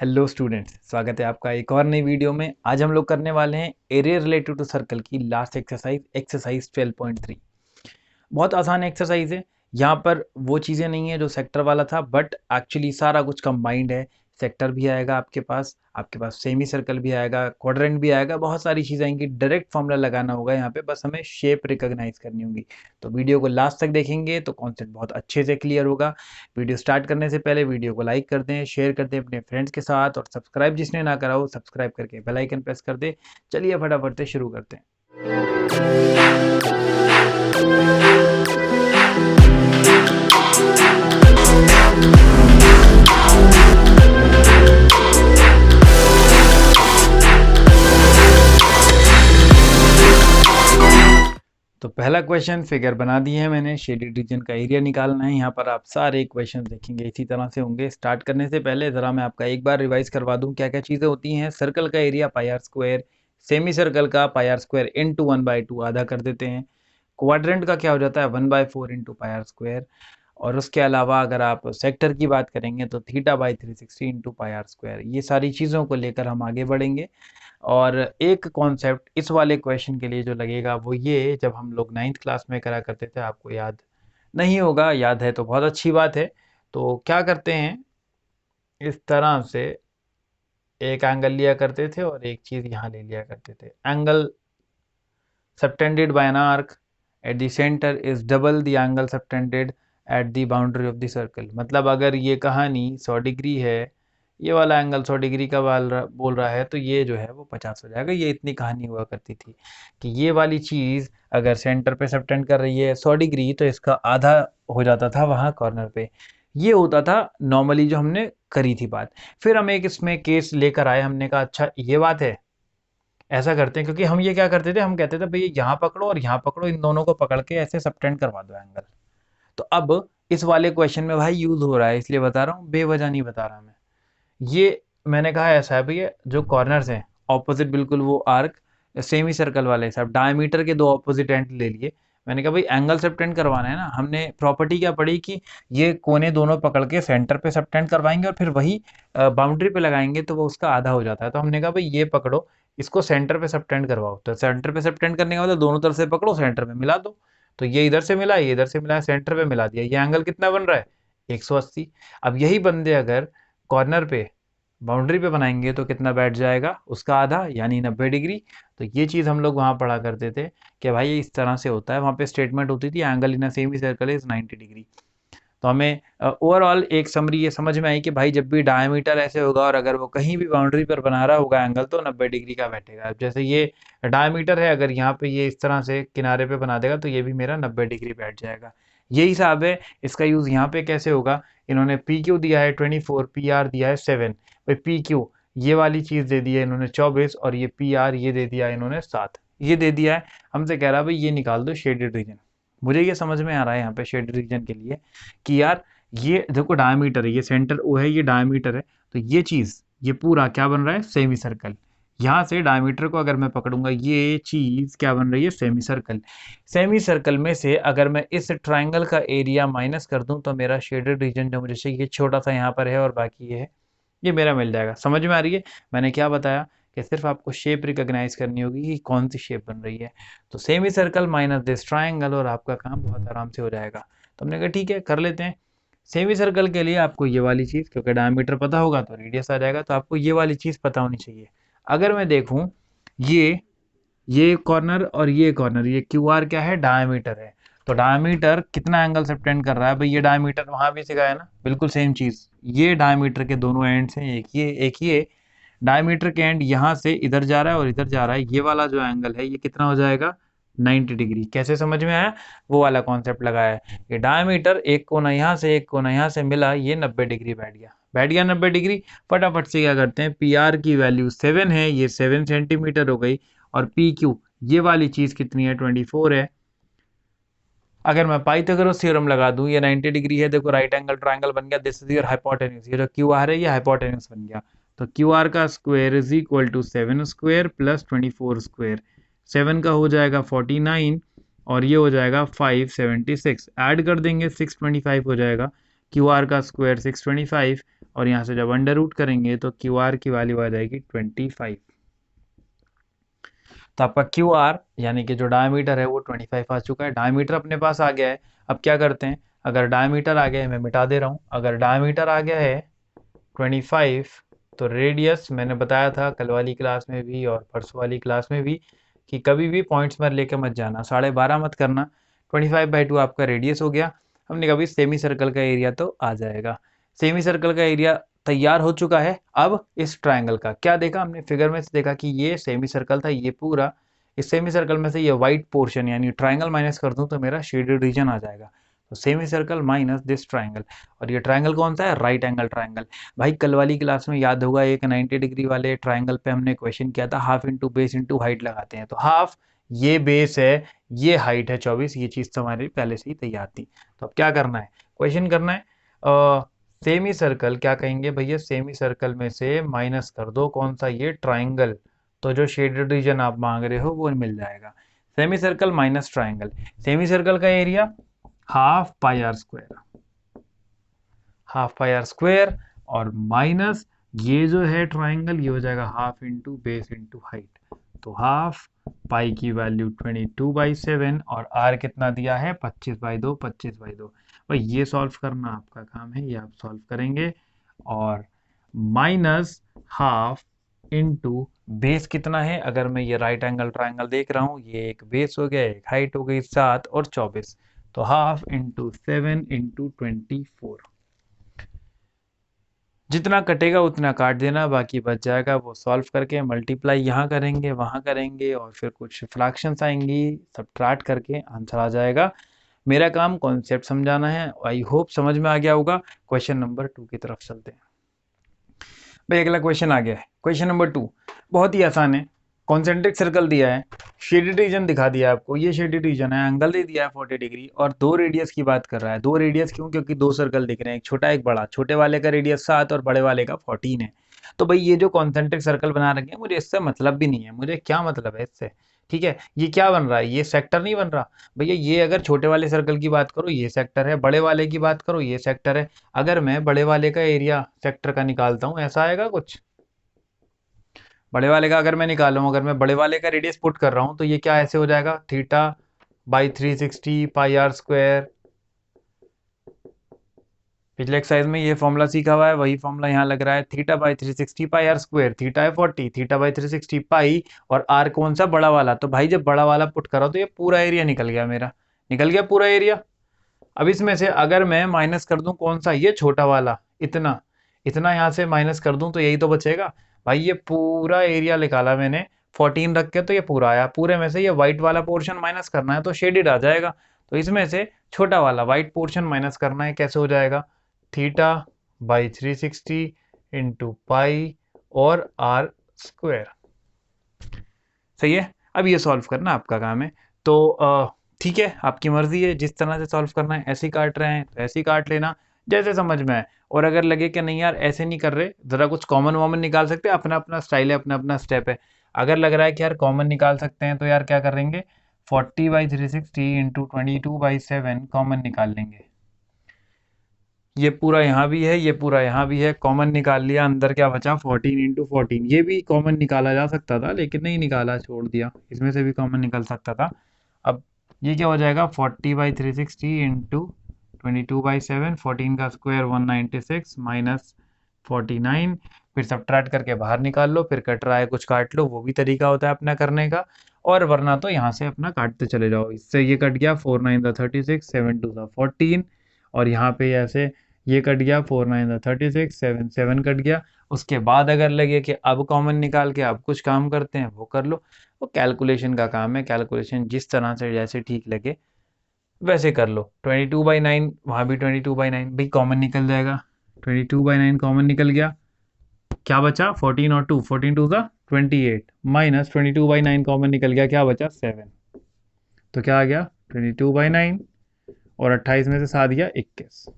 Hello students, स्वागत है आपका एक और नई वीडियो में। आज हम लोग करने वाले हैं एरिया रिलेटेड टू सर्कल की लास्ट एक्सरसाइज 12.3। बहुत आसान एक्सरसाइज है। यहाँ पर वो चीज़ें नहीं है जो सेक्टर वाला था, बट एक्चुअली सारा कुछ कंबाइंड है। सेक्टर भी आएगा आपके पास सेमी सर्कल भी आएगा, क्वाड्रेंट भी आएगा, बहुत सारी चीज़ें आएंगी। डायरेक्ट फॉर्मूला लगाना होगा यहाँ पे, बस हमें शेप रिकॉग्नाइज करनी होगी। तो वीडियो को लास्ट तक देखेंगे तो कॉन्सेप्ट बहुत अच्छे से क्लियर होगा। वीडियो स्टार्ट करने से पहले वीडियो को लाइक कर दें, शेयर कर दें अपने फ्रेंड्स के साथ, और सब्सक्राइब जिसने ना करा हो सब्सक्राइब करके बेल आइकन प्रेस कर दे। चलिए फटाफट से शुरू करते हैं। तो पहला क्वेश्चन फिगर बना दी है मैंने, शेडेड रीजन का एरिया निकालना है। यहाँ पर आप सारे क्वेश्चन देखेंगे इसी तरह से होंगे। स्टार्ट करने से पहले ज़रा मैं आपका एक बार रिवाइज करवा दूँ क्या क्या चीज़ें होती हैं। सर्कल का area pi r square, semi circle का पाई आर स्क्वायर इंटू 1/2 आधा कर देते हैं। क्वाड्रेंट का क्या हो जाता है 1/4 इंटू पाई आर स्क्वायर। और उसके अलावा अगर आप सेक्टर की बात करेंगे तो θ/360 इंटू पाई आर स्क्वायर। ये सारी चीज़ों को लेकर हम आगे बढ़ेंगे। और एक कॉन्सेप्ट इस वाले क्वेश्चन के लिए जो लगेगा वो ये, जब हम लोग 9th क्लास में करा करते थे, आपको याद नहीं होगा, याद है तो बहुत अच्छी बात है। तो क्या करते हैं, इस तरह से एक एंगल लिया करते थे और एक चीज़ यहाँ ले लिया करते थे। Angle subtended bye an arc at the centre is double the angle subtended at the boundary of the circle. मतलब अगर ये कहानी 100 डिग्री है, ये वाला एंगल 100 डिग्री का बोल रहा है, तो ये जो है वो 50 हो जाएगा। ये इतनी कहानी हुआ करती थी कि ये वाली चीज़ अगर सेंटर पे सबटेंड कर रही है 100 डिग्री, तो इसका आधा हो जाता था वहाँ कॉर्नर पे। ये होता था नॉर्मली जो हमने करी थी बात। फिर हम एक इसमें केस लेकर आए, हमने कहा अच्छा ये बात है, ऐसा करते हैं। क्योंकि हम ये क्या करते थे, हम कहते थे भाई यहाँ पकड़ो और यहाँ पकड़ो, इन दोनों को पकड़ के ऐसे सबटेंड करवा दो एंगल। तो अब इस वाले क्वेश्चन में भाई यूज हो रहा है, इसलिए बता रहा हूँ, बेवजह नहीं बता रहा मैं। ये मैंने कहा ऐसा है भैया, जो कॉर्नर्स हैं ऑपोजिट, बिल्कुल वो आर्क सेमी सर्कल वाले सब डायमीटर के दो ऑपोजिट एंड ले लिए। मैंने कहा भाई एंगल सबटेंड करवाना है ना, हमने प्रॉपर्टी क्या पढ़ी कि ये कोने दोनों पकड़ के सेंटर पे सबटेंड करवाएंगे और फिर वही बाउंड्री पे लगाएंगे तो वो उसका आधा हो जाता है। तो हमने कहा भाई ये पकड़ो, इसको सेंटर पे सबटेंड करवाओ। तो सेंटर पे सबटेंड करने का मतलब दोनों तरफ से पकड़ो, सेंटर पे मिला दो। तो ये इधर से मिला, ये इधर से मिला, सेंटर पे मिला दिया। ये एंगल कितना बन रहा है 180। अब यही बंदे अगर कॉर्नर पे बाउंड्री पे बनाएंगे तो कितना बैठ जाएगा, उसका आधा, यानी 90 डिग्री। तो ये चीज़ हम लोग वहाँ पढ़ा करते थे कि भाई इस तरह से होता है। वहाँ पे स्टेटमेंट होती थी angle in a semi circle is 90 degree. तो हमें ओवरऑल एक समरी ये समझ में आई कि भाई जब भी डायमीटर ऐसे होगा और अगर वो कहीं भी बाउंड्री पर बना रहा होगा एंगल, तो 90 डिग्री का बैठेगा। अब जैसे ये डायमीटर है, अगर यहाँ पे ये इस तरह से किनारे पे बना देगा तो ये भी मेरा 90 डिग्री बैठ जाएगा। यही हिसाब है। इसका यूज़ यहाँ पे कैसे होगा, इन्होंने पी क्यू दिया है 24, पी आर दिया है 7। भाई पी क्यू ये वाली चीज़ दे दी है इन्होंने 24, और ये पी आर ये दे दिया इन्होंने 7। ये दे दिया है। हमसे कह रहा है भाई ये निकाल दो शेडेड रीजन। मुझे ये समझ में आ रहा है यहाँ पे शेडेड रीजन के लिए कि यार ये देखो डायमीटर है, ये सेंटर ओ है, ये डायमीटर है। तो ये चीज़ ये पूरा क्या बन रहा है, सेमी सर्कल। यहाँ से डायमीटर को अगर मैं पकड़ूंगा, ये चीज़ क्या बन रही है, सेमी सर्कल। सेमी सर्कल में से अगर मैं इस ट्राइंगल का एरिया माइनस कर दूं तो मेरा शेडेड रीजन जो मुझे चाहिए, छोटा सा यहाँ पर है और बाकी ये है, ये मेरा मिल जाएगा। समझ में आ रही है मैंने क्या बताया, कि सिर्फ आपको शेप रिकॉग्नाइज करनी होगी कि कौन सी शेप बन रही है। तो semi circle minus this triangle, और आपका काम बहुत आराम से हो जाएगा। तो हमने कहा ठीक है कर लेते हैं। सेमी सर्कल के लिए आपको ये वाली चीज़, क्योंकि डायमीटर पता होगा तो रेडियस आ जाएगा, तो आपको ये वाली चीज़ पता होनी चाहिए। अगर मैं देखूं ये कॉर्नर और ये कॉर्नर, ये क्यू आर क्या है, डायमीटर है। तो डायमीटर कितना एंगल सबटेंड कर रहा है भाई, ये डायमीटर वहां भी सिखाया है ना, बिल्कुल सेम चीज़। ये डायमीटर के दोनों एंड्स हैं, एक ये डायमीटर के एंड यहाँ से इधर जा रहा है और इधर जा रहा है। ये वाला जो एंगल है ये कितना हो जाएगा, 90 डिग्री। कैसे समझ में आया, वो वाला कॉन्सेप्ट लगाया है। ये डायमीटर एक कोना यहाँ से एक कोना यहाँ से मिला, ये 90 डिग्री बैठ गया 90 डिग्री। फटाफट से क्या करते हैं, पी आर की वैल्यू 7 है, ये 7 सेंटीमीटर हो गई। और पी क्यू ये वाली चीज़ कितनी है, 24 है। अगर मैं पाइथागोरस थ्योरम लगा दूं, ये 90 डिग्री है, देखो राइट एंगल ट्रायंगल बन गया, दिस इज योर हाइपोटेन्यूज। ये जो क्यू आर है ये हाइपोटेन्यूज बन गया। तो क्यू आर का square is equal to 7 square plus 24 square. 7 का हो जाएगा 49 और ये हो जाएगा 576। ऐड कर देंगे 625 हो जाएगा। क्यू आर का स्क्वायर 625 और यहाँ से जब अंडर रूट करेंगे तो क्यू आर की वैल्यू आ जाएगी 25। तो आपका क्यू आर यानी कि जो डायमीटर है वो 25 आ चुका है। डायमीटर अपने पास आ गया है। अब क्या करते हैं, अगर डायमीटर आ गया है, मैं मिटा दे रहा हूँ, अगर डायमीटर आ गया है 25 तो रेडियस मैंने बताया था कल वाली क्लास में भी और परसों वाली क्लास में भी कि कभी भी पॉइंट्स में लेके मत जाना, 12.5 मत करना। 25/2 आपका रेडियस हो गया। हमने कभी सेमी सर्कल का एरिया तो आ जाएगा। सेमी सर्कल का एरिया तैयार हो चुका है। अब इस ट्रायंगल का क्या देखा हमने, फिगर में से देखा कि ये सेमी सर्कल था, ये पूरा, इस सेमी सर्कल में से ये वाइट पोर्शन यानी ट्रायंगल माइनस कर दूं तो मेरा शेडेड रीजन आ जाएगा। तो semi circle minus this triangle, और ये ट्रायंगल कौन सा है, राइट एंगल ट्रायंगल। भाई कल वाली क्लास में याद होगा एक 90 डिग्री वाले ट्रायंगल पे हमने क्वेश्चन किया था, half into base into height लगाते हैं, तो हाफ ये बेस है, ये हाइट है 24, ये चीज तो हमारी पहले से ही तैयार थी। तो अब क्या करना है, क्वेश्चन करना है। सेमी सर्कल क्या कहेंगे भैया, सेमी सर्कल में से माइनस कर दो कौन सा, ये ट्राइंगल, तो जो शेडेड रीजन आप मांग रहे हो वो मिल जाएगा। Semi circle minus triangle, semi circle का area half pi r square, half pi r square, और माइनस ये जो है ट्राइंगल ये हो जाएगा half into base into height. तो हाफ पाई की वैल्यू 22/7 और आर कितना दिया है 25/2, 25/2। भाई ये सॉल्व करना आपका काम है, ये आप सॉल्व करेंगे। और माइनस हाफ इंटू बेस कितना है, अगर मैं ये राइट एंगल ट्राइंगल देख रहा हूँ, ये एक बेस हो गया, एक हाइट हो गई 7 और 24, तो हाफ इंटू 7 इंटू 24। जितना कटेगा उतना काट देना, बाकी बच जाएगा वो सॉल्व करके मल्टीप्लाई यहाँ करेंगे वहाँ करेंगे और फिर कुछ फ्रैक्शंस आएंगी, सब्ट्रैक्ट करके आंसर आ जाएगा। मेरा काम कॉन्सेप्ट समझाना है। आई होप समझ में आ गया होगा। क्वेश्चन नंबर 2 की तरफ चलते हैं। भाई अगला क्वेश्चन आ गया है, क्वेश्चन नंबर 2 बहुत ही आसान है। कॉन्सेंट्रिक सर्कल दिया है, शेडेड रीजन दिखा दिया आपको, ये शेडेड रीजन है, एंगल दे दिया है 40 डिग्री और दो रेडियस की बात कर रहा है। दो रेडियस क्यों, क्योंकि दो सर्कल दिख रहे हैं, एक छोटा एक बड़ा, छोटे वाले का रेडियस 7 और बड़े वाले का 14 है। तो भाई ये जो कॉन्सेंट्रिक सर्कल बना रखे हैं मुझे इससे मतलब भी नहीं है, मुझे क्या मतलब है इससे, ठीक है। ये क्या बन रहा है, ये सेक्टर नहीं बन रहा भैया। ये अगर छोटे वाले सर्कल की बात करो ये सेक्टर है, बड़े वाले की बात करो ये सेक्टर है। अगर मैं बड़े वाले का एरिया सेक्टर का निकालता हूँ ऐसा आएगा कुछ, बड़े वाले का अगर मैं निकालूं, अगर मैं बड़े वाले का रेडियस पुट कर रहा हूं तो ये क्या ऐसे हो जाएगा, θ/360 पाई आर स्क्वायर। पिछले एक्सरसाइज में ये फॉर्मूला सीखा हुआ है, वही फॉर्मूला यहाँ लग रहा है, θ/360 पाई आर स्क्वायर, थीटा है 40, θ/360 पाई और आर कौन सा, बड़ा वाला। तो भाई जब बड़ा वाला पुट करो तो ये पूरा एरिया निकल गया, मेरा निकल गया पूरा एरिया। अब इसमें से अगर मैं माइनस कर दूं कौन सा, ये छोटा वाला, इतना इतना यहाँ से माइनस कर दूं तो यही तो बचेगा। भाई ये पूरा एरिया निकाला मैंने 14 रख के, तो ये पूरा आया, पूरे में से ये व्हाइट वाला पोर्शन माइनस करना है तो शेडेड आ जाएगा। तो इसमें से छोटा वाला व्हाइट पोर्शन माइनस करना है, कैसे हो जाएगा, θ/360 इंटू पाई और आर स्क्वायर। सही है। अब ये सॉल्व करना आपका काम है। तो ठीक है, आपकी मर्जी है, जिस तरह से सॉल्व करना है, ऐसे ही काट रहे हैं तो ऐसे ही काट लेना जैसे समझ में आए। और अगर लगे कि नहीं यार ऐसे नहीं कर रहे, ज़रा कुछ कॉमन वॉमन निकाल सकते हैं, अपना अपना स्टाइल है, अपना अपना स्टेप है। अगर लग रहा है कि यार कॉमन निकाल सकते हैं तो यार क्या करेंगे, 40/360 इंटू 22/7 कॉमन निकाल लेंगे। ये पूरा यहाँ भी है, ये पूरा यहाँ भी है, कॉमन निकाल लिया, अंदर क्या बचा 14 इंटू 14। ये भी कॉमन निकाला जा सकता था लेकिन नहीं निकाला, छोड़ दिया, इसमें से भी कॉमन निकल सकता था। अब ये क्या हो जाएगा, 40/360 इंटू 22/7, 14 का स्क्वायर 196 माइनस 49, फिर सब्ट्रैक्ट करके बाहर निकाल लो, फिर कट रहा है कुछ काट लो, वो भी तरीका होता है अपना करने का। और वरना तो यहाँ से अपना काटते चले जाओ, इससे ये कट गया 4 9 36, 7 2 14, और यहाँ पे ऐसे ये कट गया 4 9 36, 7 7 कट गया। उसके बाद अगर लगे कि अब कॉमन निकाल के अब कुछ काम करते हैं वो कर लो, वो कैलकुलेशन का काम है, कैलकुलेशन जिस तरह से जैसे ठीक लगे वैसे कर लो। 22/9, वहाँ भी 22/9 भाई कॉमन निकल जाएगा, 22/9 कॉमन निकल गया, क्या बचा 14 और 2, 14 2 का 28 माइनस 22/9 कॉमन निकल गया, क्या बचा 7, तो क्या आ गया 22/9 और 28 में से 7 गया 21,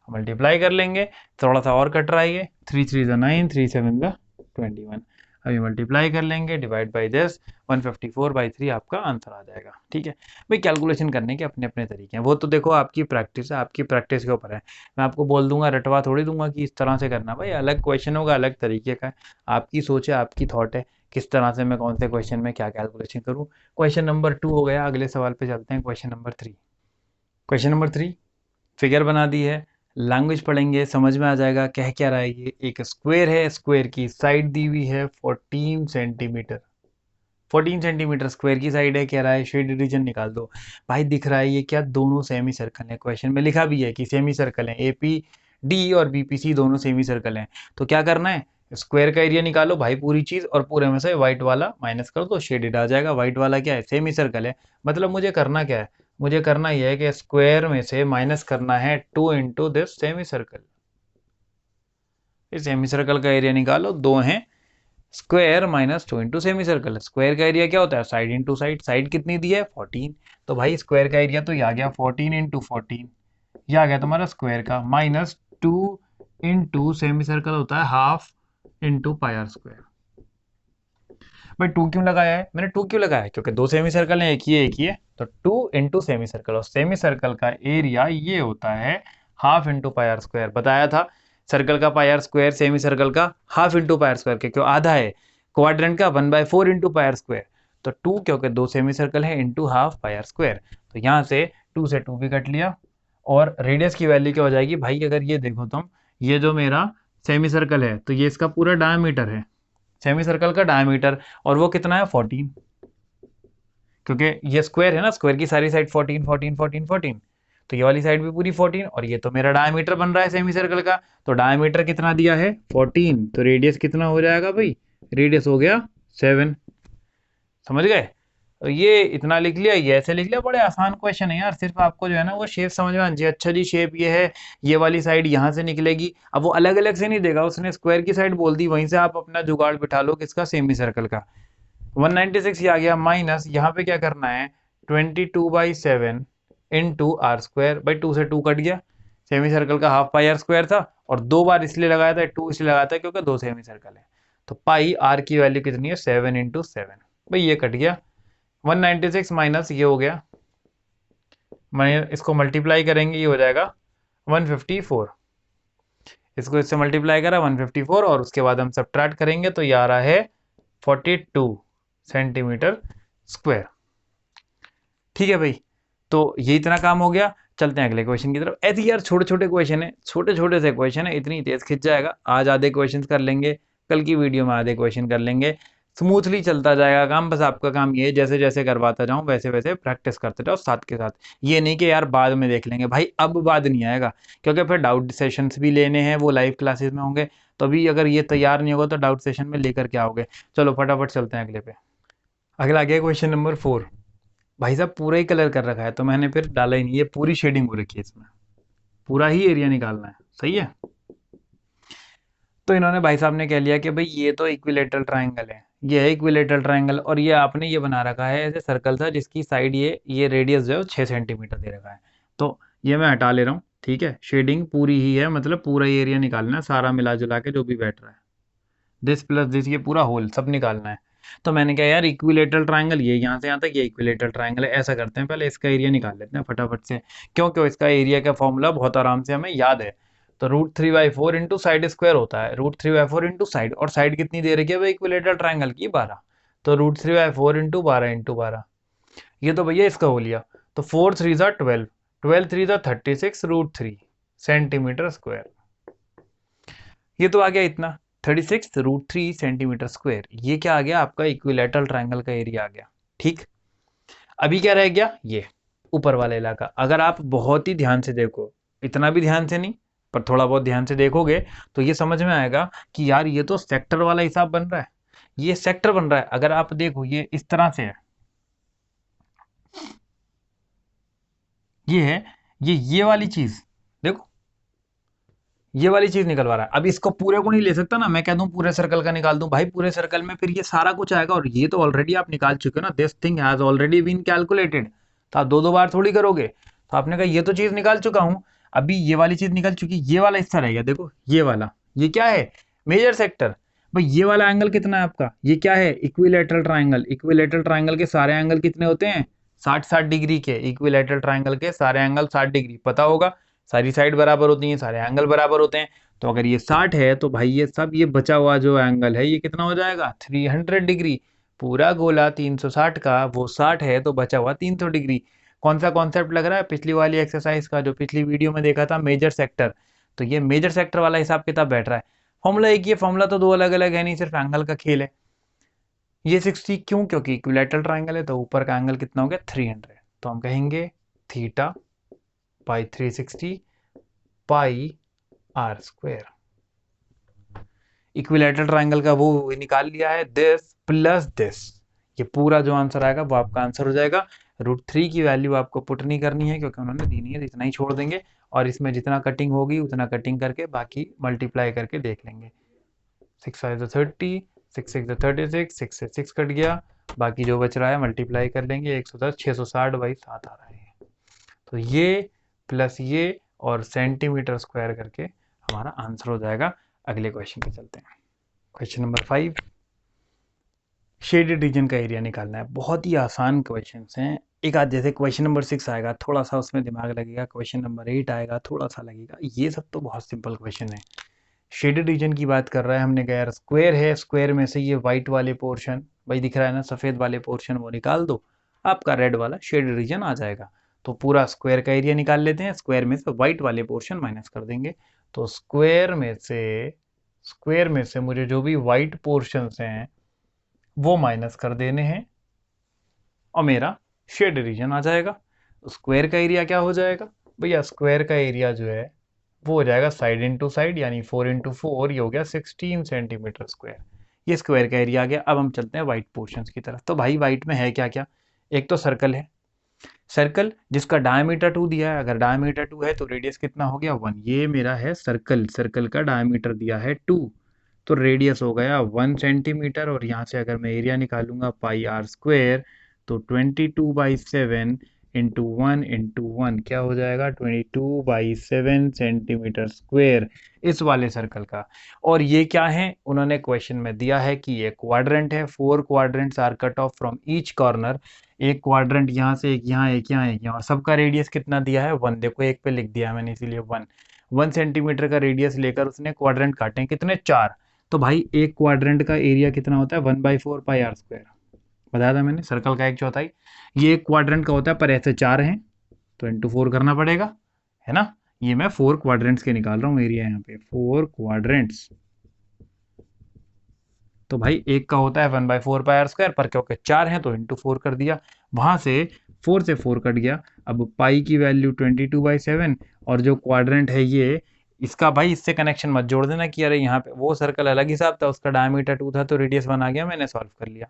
मल्टीप्लाई कर लेंगे, थोड़ा सा और कट रहा है, ये 3 3 9, 3 7 21। अभी मल्टीप्लाई कर लेंगे, डिवाइड बाई दिस, 154/3 आपका आंसर आ जाएगा। ठीक है भाई, कैलकुलेशन करने के अपने अपने तरीके हैं, वो तो देखो आपकी प्रैक्टिस है, आपकी प्रैक्टिस के ऊपर है। मैं आपको बोल दूंगा, रटवा थोड़ी दूंगा कि इस तरह से करना, भाई अलग क्वेश्चन होगा, अलग तरीके का है, आपकी सोच है, आपकी थॉट है, किस तरह से मैं कौन से क्वेश्चन में क्या कैलकुलेशन करूँ। क्वेश्चन नंबर 2 हो गया, अगले सवाल पे चलते हैं, question number 3। Question number 3, figure बना दी है, लैंग्वेज पढ़ेंगे, समझ में आ जाएगा कह क्या रहा है। ये एक स्क्वायर है, स्क्वायर की साइड दी हुई है 14 सेंटीमीटर, 14 सेंटीमीटर स्क्वायर की साइड है, कह रहा है शेड रीजन निकाल दो। भाई दिख रहा है ये क्या, दोनों सेमी सर्कल है, क्वेश्चन में लिखा भी है कि सेमी सर्कल है, एपी डी और बीपीसी दोनों सेमी सर्कल हैं। तो क्या करना है, स्क्वायर का एरिया निकालो भाई पूरी चीज, और पूरे में से व्हाइट वाला माइनस कर दो, शेडेड आ जाएगा। व्हाइट वाला क्या है, सेमी सर्कल है, मतलब मुझे करना क्या है, मुझे करना यह है कि स्क्वायर में से माइनस करना है 2 इंटू दिस सेमी सर्कल। इस सेमी सर्कल का एरिया निकालो, दो हैं, square minus 2 into semi circle. Square का एरिया क्या होता है, साइड इंटू साइड, साइड कितनी दी है 14, तो भाई स्क्वायर का एरिया तो ये आ गया 14 इंटू 14, ये आ गया तुम्हारा स्क्वायर का, माइनस 2 इंटू सेमी सर्कल होता है half into pi r square. भाई 2 क्यों लगाया है मैंने, 2 क्यों लगाया है, क्योंकि दो सेमी सर्कल है, एक ही है एक ही है, तो 2 इंटू सेमी सर्कल, और सेमी सर्कल का एरिया ये होता है half into pi r square. बताया था सर्कल का pi r square semi circle का half into pi r square के, क्यों आधा है, क्वाड्रेंट का 1/4 इंटू पाई आर स्क्वायर, तो 2 क्योंकि दो सेमी सर्कल है into half pi r square, तो यहाँ से 2 से 2 भी कट लिया। और रेडियस की वैल्यू क्या हो जाएगी भाई, अगर ये देखो तुम, ये जो मेरा सेमी सर्कल है तो ये इसका पूरा डायमीटर है, सेमी सर्कल का डायमीटर, और वो कितना है 14, क्योंकि ये स्क्वायर है ना, स्क्वायर की सारी साइड 14 14 14 14, तो ये वाली साइड भी पूरी 14, और ये तो मेरा डायमीटर बन रहा है सेमी सर्कल का, तो डायमीटर कितना दिया है 14, तो रेडियस कितना हो जाएगा भाई, रेडियस हो गया 7। समझ गए, तो ये इतना लिख लिया, ये ऐसे लिख लिया, बड़े आसान क्वेश्चन है यार, सिर्फ आपको जो है ना वो शेप समझ में आनी चाहिए। अच्छा जी शेप ये है, ये वाली साइड यहाँ से निकलेगी, अब वो अलग अलग से नहीं देगा, उसने स्क्वायर की साइड बोल दी, वहीं से आप अपना जुगाड़ बिठा लो किसका, सेमी सर्कल का। 196 ये आ गया, माइनस यहाँ पे क्या करना है 22/7 इंटू आर स्क्वायर, भाई 2 से 2 कट गया, सेमी सर्कल का हाफ पाई आर स्क्वायर था, और 2 बार इसलिए लगाया था, 2 इसलिए लगाया था क्योंकि दो सेमी सर्कल है, तो पाई आर की वैल्यू कितनी है 7 इंटू 7, भाई ये कट गया। 196 माइनस ये हो गया, मैं इसको मल्टीप्लाई करेंगे, ये हो जाएगा 154, इसको इससे मल्टीप्लाई करा 154, और उसके बाद हम सब्ट्रैक्ट करेंगे तो ये आ रहा है 42 सेंटीमीटर स्क्वायर। ठीक है भाई, तो ये इतना काम हो गया, चलते हैं अगले क्वेश्चन की तरफ। ऐसे यार छोटे छोटे क्वेश्चन है, छोटे छोटे से क्वेश्चन है, इतनी तेज खिंच जाएगा, आज आधे क्वेश्चन कर लेंगे, कल की वीडियो में आधे क्वेश्चन कर लेंगे, स्मूथली चलता जाएगा काम। बस आपका काम ये है, जैसे जैसे करवाता जाऊं वैसे वैसे प्रैक्टिस करते जाओ साथ के साथ, ये नहीं कि यार बाद में देख लेंगे, भाई अब बाद नहीं आएगा, क्योंकि फिर डाउट सेशंस भी लेने हैं, वो लाइव क्लासेस में होंगे, तो अभी अगर ये तैयार नहीं होगा तो डाउट सेशन में लेकर के आओगे। चलो फटाफट चलते हैं अगले पे। अगला आ गया क्वेश्चन नंबर 4। भाई साहब पूरा ही कलर कर रखा है, तो मैंने फिर डाला ही नहीं, ये पूरी शेडिंग हो रखी है, इसमें पूरा ही एरिया निकालना है, सही है। तो इन्होंने भाई साहब ने कह लिया कि भाई ये तो इक्विलेटरल ट्रायंगल है, ये है इक्विलेटरल ट्रायंगल, और ये आपने ये बना रखा है ऐसे सर्कल था जिसकी साइड ये रेडियस जो है 6 सेंटीमीटर दे रखा है, तो ये मैं हटा ले रहा हूँ। ठीक है, शेडिंग पूरी ही है, मतलब पूरा ही एरिया निकालना है, सारा मिला जुला के जो भी बैठ रहा है, दिस प्लस दिस, ये पूरा होल सब निकालना है। तो मैंने कहा यार इक्विलेटरल ट्रायंगल ये यहाँ से यहाँ तक ये इक्विलेटरल ट्रायंगल है, ऐसा करते हैं पहले इसका एरिया निकाल लेते हैं फटाफट से, क्योंकि इसका एरिया का फॉर्मूला बहुत आराम से हमें याद है। तो √3/4 इंटू साइड स्क्वायर होता है, √3/4 इंटू साइड, और साइड कितनी दे रखी है भाई इक्विलेटरल ट्रायंगल की 12, तो √3/4 इंटू 12 इंटू 12, ये तो भैया इसका हो लिया, तो 4 3 ज़ा 12, 12 3 ज़ा 36 √3 सेंटीमीटर स्क्वायर, ये तो आ गया इतना 36 √3 सेंटीमीटर स्क्वायर, ये क्या आ गया आपका इक्विलेटरल ट्रायंगल का एरिया आ गया। ठीक, अभी क्या रह गया ये ऊपर वाला इलाका, अगर आप बहुत ही ध्यान से देखो, इतना भी ध्यान से नहीं पर थोड़ा बहुत ध्यान से देखोगे तो ये समझ में आएगा कि यार ये तो सेक्टर वाला हिसाब बन रहा है, ये सेक्टर बन रहा है। अगर आप देखो ये इस तरह से है, ये है, ये वाली चीज देखो, ये वाली चीज निकलवा रहा है। अब इसको पूरे को नहीं ले सकता ना, मैं कह दूं पूरे सर्कल का निकाल दूं, भाई पूरे सर्कल में फिर ये सारा कुछ आएगा, और ये तो ऑलरेडी आप निकाल चुके हो ना, this thing has already been calculated, तो आप दो दो बार थोड़ी करोगे, तो आपने कहा ये तो चीज निकाल चुका हूं, अभी ये वाली चीज निकल चुकी, ये वाला हिस्सा रह गया, देखो ये वाला, ये क्या है मेजर सेक्टर, भाई ये वाला एंगल कितना है आपका, ये क्या है, इक्विलैटरल ट्राइंगल। इक्विलैटरल ट्राइंगल के सारे एंगल कितने होते हैं, 60-60 डिग्री के। इक्विलैटरल ट्राइंगल के सारे एंगल 60 डिग्री, पता होगा, सारी साइड बराबर होती हैं, सारे एंगल बराबर होते हैं। तो अगर ये 60 है तो भाई ये सब, ये बचा हुआ जो एंगल है ये कितना हो जाएगा, 300 डिग्री। पूरा गोला 360 का, वो 60 है तो बचा हुआ 300 डिग्री। कौन सा कॉन्सेप्ट लग रहा है, पिछली वाली एक्सरसाइज का जो पिछली वीडियो में देखा था, मेजर सेक्टर। तो ये मेजर सेक्टर वाला हिसाब किताब बैठ रहा है। फॉर्मूला एक ही है, फॉर्मूला तो दो अलग अलग है नहीं, सिर्फ एंगल का खेल है। ये 60 क्यों, क्योंकि इक्विलैटरल ट्राइंगल है तो ऊपर का एंगल कितना हो गया, 300। तो हम कहेंगे theta by 360 pi r square. Equilateral triangle का वो निकाल लिया है, दिस प्लस दिस। ये पूरा जो आंसर आएगा वो आपका आंसर हो जाएगा। √3 की वैल्यू आपको पुट नहीं करनी है क्योंकि उन्होंने दी नहीं है, इतना ही छोड़ देंगे। और इसमें जितना कटिंग होगी उतना कटिंग करके बाकी मल्टीप्लाई करके देख लेंगे। 6 5 30, 6 6 36, 6 से 6 कट गया, बाकी जो बच रहा है मल्टीप्लाई कर लेंगे, 110, 660/7 आ रहा है। तो ये प्लस ये और सेंटीमीटर स्क्वायर करके हमारा आंसर हो जाएगा। अगले क्वेश्चन पे चलते हैं। क्वेश्चन नंबर 5, शेडेड रीजन का एरिया निकालना है। बहुत ही आसान क्वेश्चन हैं। एक आध जैसे क्वेश्चन नंबर 6 आएगा थोड़ा सा उसमें दिमाग लगेगा, क्वेश्चन नंबर 8 आएगा थोड़ा सा लगेगा, ये सब तो बहुत सिंपल क्वेश्चन है। शेडेड रीजन की बात कर रहा है, हमने कहा यार स्क्वायर है, स्क्वायर में से ये व्हाइट वाले पोर्शन, भाई दिख रहा है ना सफ़ेद वाले पोर्शन, वो निकाल दो, आपका रेड वाला शेडेड रीजन आ जाएगा। तो पूरा स्क्वायर का एरिया निकाल लेते हैं, स्क्वायर में से व्हाइट वाले पोर्शन माइनस कर देंगे। तो स्क्वायर में से मुझे जो भी व्हाइट पोर्शंस हैं वो माइनस कर देने हैं और मेरा शेड रीजन आ जाएगा। तो स्क्वायर का एरिया क्या हो जाएगा भैया, स्क्वायर का एरिया जो है वो हो जाएगा साइड इंटू साइड, यानी 4 × 4, ये हो गया 16 सेंटीमीटर स्क्वायर। ये स्क्वायर का एरिया आ गया। अब हम चलते हैं व्हाइट पोर्शंस की तरफ। तो भाई व्हाइट में है क्या क्या, एक तो सर्कल है, सर्कल जिसका डायमीटर 2 दिया है। अगर डायमीटर 2 है तो रेडियस कितना हो गया, 1। ये मेरा है सर्कल, सर्कल का डायमीटर दिया है 2, तो रेडियस हो गया 1 सेंटीमीटर। और यहाँ से अगर मैं एरिया निकालूंगा पाई आर स्क्वायर, तो 22/7 इंटू 1 क्या हो जाएगा, 22/7 सेंटीमीटर स्क्वायर इस वाले सर्कल का। और ये क्या है, उन्होंने क्वेश्चन में दिया है कि ये क्वाड्रेंट है, 4 quadrants are cut off from each corner. एक क्वाड्रेंट यहाँ से, एक यहाँ, एक यहाँ, एक यहाँ, और सबका रेडियस कितना दिया है, 1। देखो एक पे लिख दिया है मैंने इसीलिए 1 सेंटीमीटर का रेडियस लेकर उसने क्वाड्रेंट काटे हैं, कितने, 4। तो भाई एक क्वाड्रेंट का एरिया कितना होता है, 1/4 पाई आर स्क्वायर, बताया था मैंने, सर्कल का 1/4। ये एक क्वाड्रेंट का होता है, पर ऐसे 4 हैं तो इंटू 4 करना पड़ेगा, है ना। ये मैं 4 क्वाड्रेंट्स के निकाल रहा हूँ एरिया, यहाँ पे 4 क्वाड्रेंट्स। तो भाई एक का होता है 1/4 पाई आर स्क्वायर, पर क्योंकि 4 हैं तो इंटू 4 कर दिया, वहां से 4 से 4 कट गया। अब पाई की वैल्यू 22/7, और जो क्वाड्रेंट है ये, इसका भाई इससे कनेक्शन मत जोड़ देना कि अरे यहाँ पे वो सर्कल अलग हिसाब था, उसका डायमीटर 2 था तो रेडियस 1 आ गया, मैंने सॉल्व कर लिया।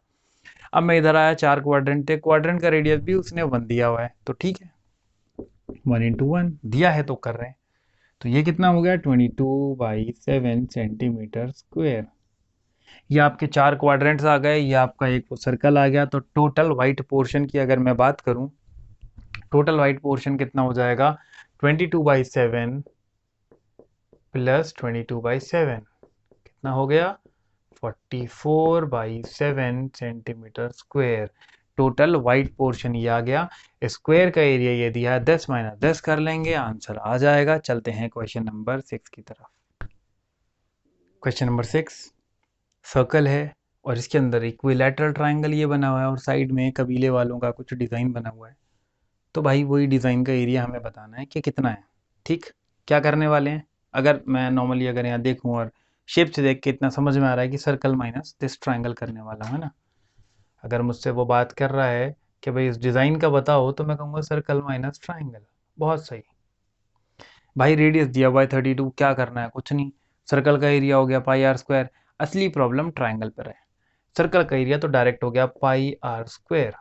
अब मैं इधर आया, 4 क्वाड्रेंट थे, क्वाड्रेंट का रेडियस भी उसने 1 दिया हुआ है, तो ठीक है, 1 × 1 दिया है तो कर रहे हैं। तो ये कितना हो गया, 22/7 सेंटीमीटर स्क्वायर। ये आपके 4 क्वाड्रेंट्स आ गए, ये आपका एक सर्कल आ गया। तो टोटल वाइट पोर्शन की अगर मैं बात करूं, टोटल वाइट पोर्शन कितना हो जाएगा, 22/7 प्लस 22/7 कितना हो गया, 44/7 centimetre square. Total white portion ये आ गया। स्क्वायर का एरिया ये दिया है 10 - 10 कर लेंगे, आंसर आ जाएगा। चलते हैं क्वेश्चन नंबर 6 की तरफ। क्वेश्चन नंबर 6, सर्कल है और इसके अंदर इक्विलैटरल ट्रायंगल ये बना हुआ है और साइड में कबीले वालों का कुछ डिज़ाइन बना हुआ है। तो भाई वही डिज़ाइन का एरिया हमें बताना है कि कितना है। ठीक, क्या करने वाले हैं, अगर मैं नॉर्मली अगर यहाँ देखूँ और शेप से देख के इतना समझ में आ रहा है कि सर्कल माइनस दिस ट्रायंगल करने वाला है ना। अगर मुझसे वो बात कर रहा है कि भाई इस डिज़ाइन का बताओ, तो मैं कहूँगा सर्कल माइनस ट्रायंगल। बहुत सही भाई, रेडियस दिया हुआ है 32, क्या करना है, कुछ नहीं। सर्कल का एरिया हो गया पाई आर स्क्वायर। असली प्रॉब्लम ट्रायंगल पर है। सर्कल का एरिया तो डायरेक्ट हो गया पाई आर स्क्वायर,